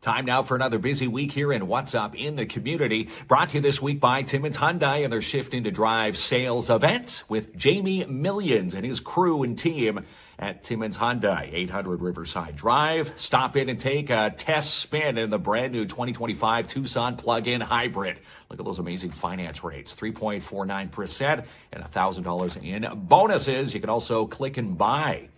Time now for another busy week here in What's Up in the Community. Brought to you this week by Timmins Hyundai and their Shift into Drive sales event with Jamie Millions and his crew and team at Timmins Hyundai, 800 Riverside Drive. Stop in and take a test spin in the brand new 2025 Tucson plug-in hybrid. Look at those amazing finance rates, 3.49% and $1,000 in bonuses. You can also click and buy.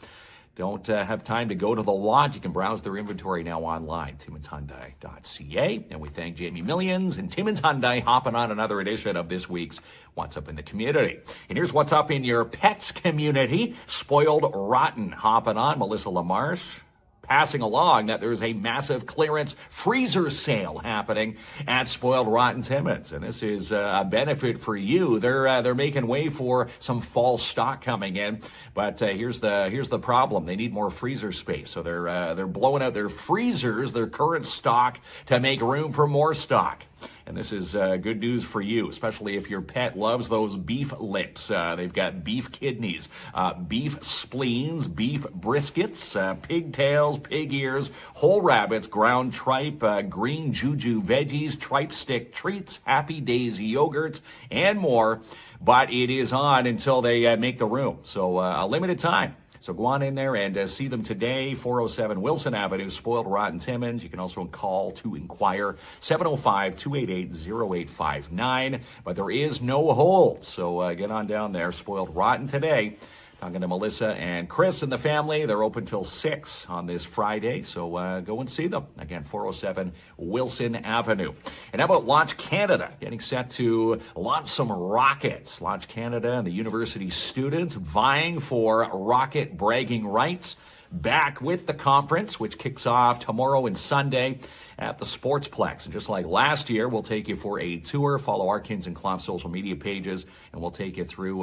Don't have time to go to the lot? You can browse their inventory now online, timminshyundai.ca. And we thank Jamie Millions and Timmins Hyundai hopping on another edition of this week's What's Up in the Community. And here's what's up in your pets community. Spoiled Rotten hopping on. Melissa LaMarche passing along that there's a massive clearance freezer sale happening at Spoiled Rotten Timmins, and this is a benefit for you. They're making way for some fall stock coming in, but here's the problem: they need more freezer space, so they're blowing out their freezers, their current stock, to make room for more stock. And this is good news for you, especially if your pet loves those beef lips. They've got beef kidneys, beef spleens, beef briskets, pigtails, pig ears, whole rabbits, ground tripe, green juju veggies, tripe stick treats, Happy Days yogurts, and more. But it is on until they make the room. So a limited time. So go on in there and see them today, 407 Wilson Avenue, Spoiled Rotten Timmins. You can also call to inquire, 705-288-0859. But there is no hold, so get on down there, Spoiled Rotten today. Talking to Melissa and Chris and the family. They're open till 6 on this Friday, so go and see them. Again, 407 Wilson Avenue. And how about Launch Canada? Getting set to launch some rockets. Launch Canada and the university students vying for rocket bragging rights. Back with the conference, which kicks off tomorrow and Sunday at the Sportsplex. And just like last year, we'll take you for a tour. Follow our KINZ and KLOMP social media pages, and we'll take you through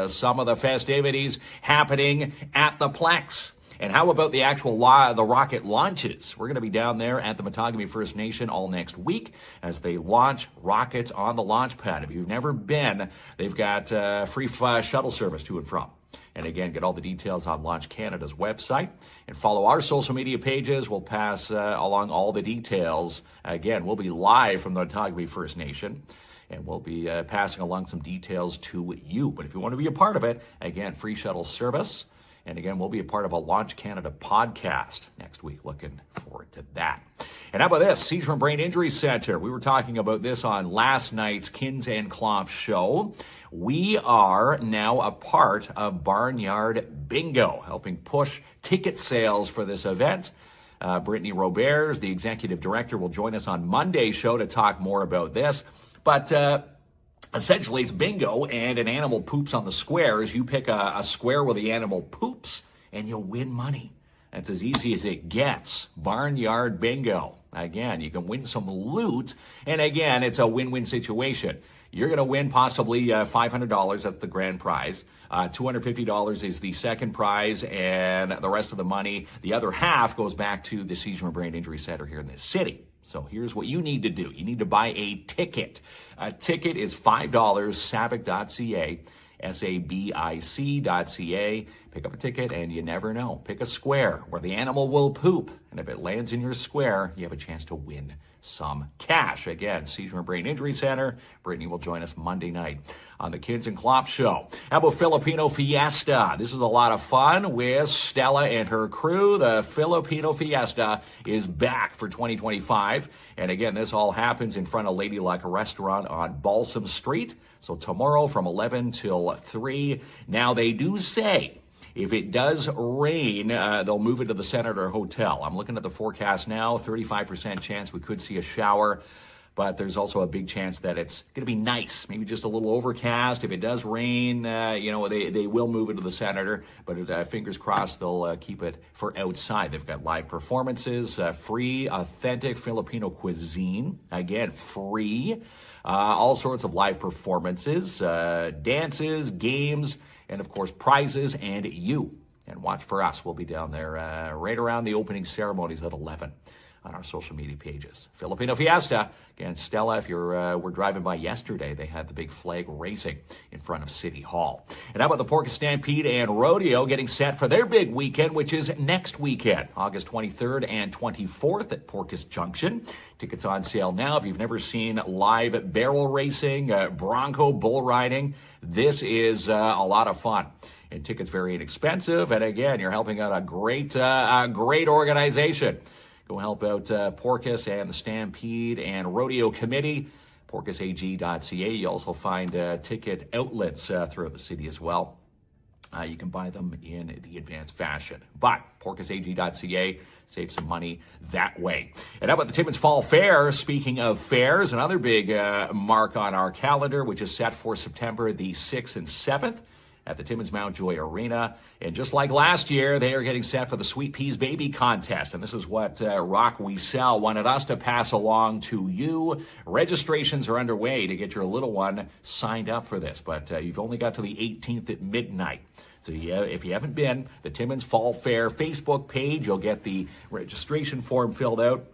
some of the festivities happening at the Plex. And how about the actual the rocket launches? We're going to be down there at the Matagami First Nation all next week as they launch rockets on the launch pad. If you've never been, they've got free shuttle service to and from. And again, get all the details on Launch Canada's website and follow our social media pages. We'll pass along all the details. Again, we'll be live from the Matagami First Nation, and we'll be passing along some details to you. But if you want to be a part of it, again, free shuttle service. And again, we'll be a part of a Launch Canada podcast next week. Looking forward to that. And how about this? Seizure and Brain Injury Center. We were talking about this on last night's KINZ and KLOMP show. We are now a part of Barnyard Bingo, helping push ticket sales for this event. Brittany Roberts, the executive director, will join us on Monday's show to talk more about this. But essentially, it's bingo, and an animal poops on the squares. You pick a square where the animal poops, and you'll win money. That's as easy as it gets. Barnyard Bingo. Again, you can win some loot, and again, it's a win-win situation. You're going to win possibly $500. That's the grand prize. $250 is the second prize, and the rest of the money, the other half, goes back to the Seizure and Brain Injury Center here in this city. So here's what you need to do. You need to buy a ticket. A ticket is $5, sabic.ca, sabic.ca. Pick up a ticket, and you never know. Pick a square where the animal will poop, and if it lands in your square, you have a chance to win some cash. Again, Seizure and Brain Injury Center. Brittany will join us Monday night on the KINZ and KLOMP show. How about Filipino Fiesta? This is a lot of fun with Stella and her crew. The Filipino Fiesta is back for 2025. And again, this all happens in front of Lady Luck Restaurant on Balsam Street. So tomorrow from 11 till 3. Now, they do say if it does rain, they'll move it to the Senator Hotel. I'm looking at the forecast now, 35% chance we could see a shower, but there's also a big chance that it's going to be nice, maybe just a little overcast. If it does rain, they will move it to the Senator, but fingers crossed they'll keep it for outside. They've got live performances, free, authentic Filipino cuisine, again, free, all sorts of live performances, dances, games, and, of course, prizes, and you. And watch for us. We'll be down there right around the opening ceremonies at 11 on our social media pages. Filipino Fiesta. Again, Stella, if you're were driving by yesterday, they had the big flag raising in front of City Hall. And how about the Porpoise Stampede and Rodeo getting set for their big weekend, which is next weekend, August 23rd and 24th at Porpoise Junction. Tickets on sale now. If you've never seen live barrel racing, bronco bull riding, this is a lot of fun. And tickets very inexpensive. And again, you're helping out a great organization. Go help out Porpoise and the Stampede and Rodeo Committee, porpoiseag.ca. You also find ticket outlets throughout the city as well. You can buy them in the advanced fashion. But porpoiseag.ca, save some money that way. And how about the Timmins Fall Fair? Speaking of fairs, another big mark on our calendar, which is set for September the 6th and 7th. At the Timmins Mountjoy Arena. And just like last year, they are getting set for the Sweet Peas Baby Contest. And this is what Rock We Sell wanted us to pass along to you. Registrations are underway to get your little one signed up for this. But you've only got to the 18th at midnight. So if you haven't been, the Timmins Fall Fair Facebook page, you'll get the registration form filled out.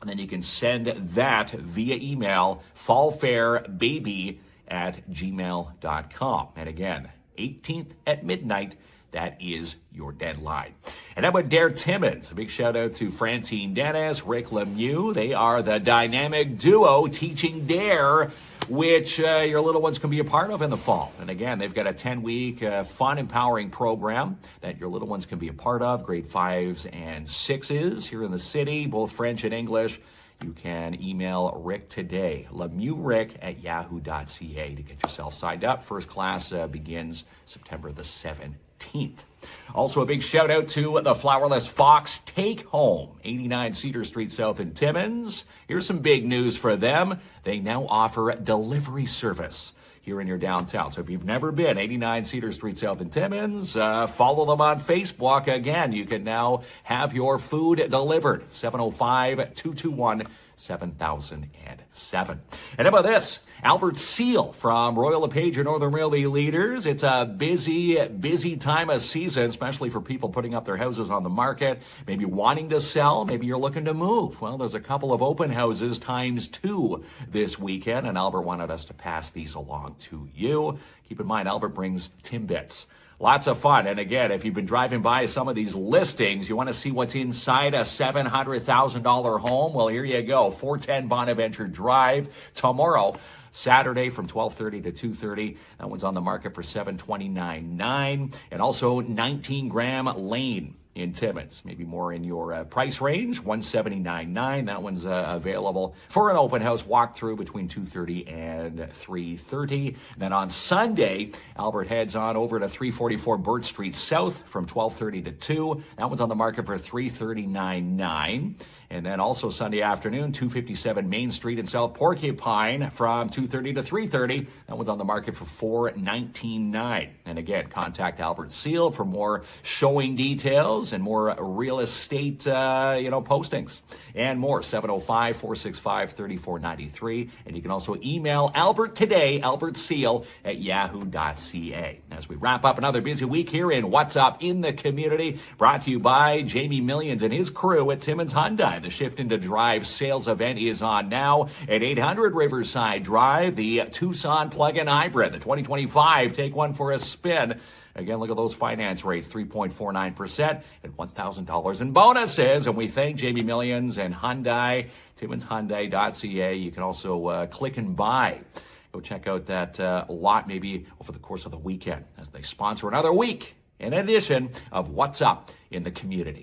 And then you can send that via email, fallfairbaby@gmail.com. And again, 18th at midnight. That is your deadline. And how about Dare Timmins? A big shout out to Francine Dennis, Rick Lemieux. They are the dynamic duo teaching Dare, which your little ones can be a part of in the fall. And again, they've got a 10-week fun, empowering program that your little ones can be a part of. Grade 5s and 6s here in the city, both French and English. You can email Rick today, lemieuxrick@yahoo.ca to get yourself signed up. First class begins September the 17th. Also, a big shout out to the Flowerless Fox Take Home, 89 Cedar Street South in Timmins. Here's some big news for them. They now offer delivery service here in your downtown. So if you've never been, 89 Cedar Street South in Timmins, follow them on Facebook. Again, you can now have your food delivered. 705-221-7007. And how about this? Albert Seal from Royal LePage, your Northern Realty leaders. It's a busy time of season, especially for people putting up their houses on the market, maybe wanting to sell, maybe you're looking to move. Well, there's a couple of open houses ×2 this weekend, and Albert wanted us to pass these along to you. Keep in mind, Albert brings Timbits. Lots of fun. And again, if you've been driving by some of these listings, you want to see what's inside a $700,000 home? Well, here you go. 410 Bonaventure Drive tomorrow. Saturday from 12:30 to 2:30. That one's on the market for $729,900. And also 19 Graham Lane in Timmins. Maybe more in your price range, $179,900. That one's available for an open house walkthrough between 2:30 and 3:30. Then on Sunday, Albert heads on over to 344 Burt Street South from 12:30 to 2. That one's on the market for $339,900. And then also Sunday afternoon, 257 Main Street in South Porcupine from 2:30 to 3:30. That one's on the market for $419,900. And again, contact Albert Seal for more showing details and more real estate, postings and more. 705-465-3493. And you can also email Albert today, Albert Seal @yahoo.ca. As we wrap up another busy week here in What's Up in the Community, brought to you by Jamie Millions and his crew at Timmins Hyundai. The Shift into Drive sales event is on now at 800 Riverside Drive. The Tucson plug-in hybrid, the 2025. Take one for a spin. Again, look at those finance rates, 3.49% and $1,000 in bonuses. And we thank Jamie Millions and Hyundai, TimminsHyundai.ca. You can also click and buy. Go check out that lot maybe over the course of the weekend as they sponsor another week, in addition of What's Up in the Community.